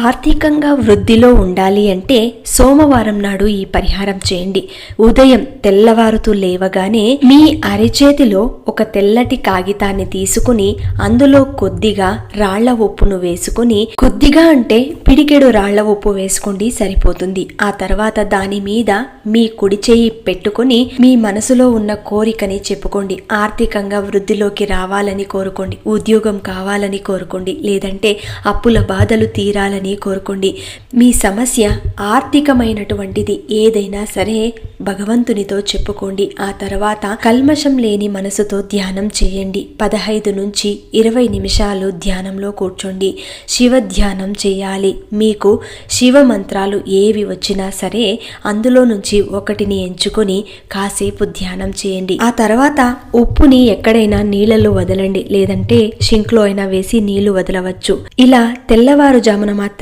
ఆర్థికంగా వృద్ధిలో ఉండాలి అంటే సోమవారం నాడు ఈ పరిహారం చేయండి. ఉదయం తెల్లవారుతూ లేవగానే మీ అరిచేతిలో ఒక తెల్లటి కాగితాన్ని తీసుకుని అందులో కొద్దిగా రాళ్ల ఉప్పును వేసుకుని, కొద్దిగా అంటే పిడికెడు రాళ్ల ఉప్పు వేసుకోండి సరిపోతుంది. ఆ తర్వాత దాని మీద మీ కుడి చేయి పెట్టుకుని మీ మనసులో ఉన్న కోరికని చెప్పుకోండి. ఆర్థికంగా వృద్ధిలోకి రావాలని కోరుకోండి, ఉద్యోగం కావాలని కోరుకోండి, లేదంటే అప్పుల బాధలు తీరాలని కోరుకోండి. మీ సమస్య ఆర్థికమైనటువంటిది ఏదైనా సరే భగవంతునితో చెప్పుకోండి. ఆ తర్వాత కల్మషం లేని మనసుతో ధ్యానం చేయండి. 15 నుంచి 20 నిమిషాలు ధ్యానంలో కూర్చోండి. శివ ధ్యానం చేయాలి. మీకు శివ మంత్రాలు ఏవి వచ్చినా సరే అందులో నుంచి ఒకటిని ఎంచుకొని కాసేపు ధ్యానం చేయండి. ఆ తర్వాత ఉప్పుని ఎక్కడైనా నీళ్ళలో వదలండి, లేదంటే షింక్లో అయినా వేసి నీళ్లు వదలవచ్చు. ఇలా తెల్లవారుజామున మాత్రం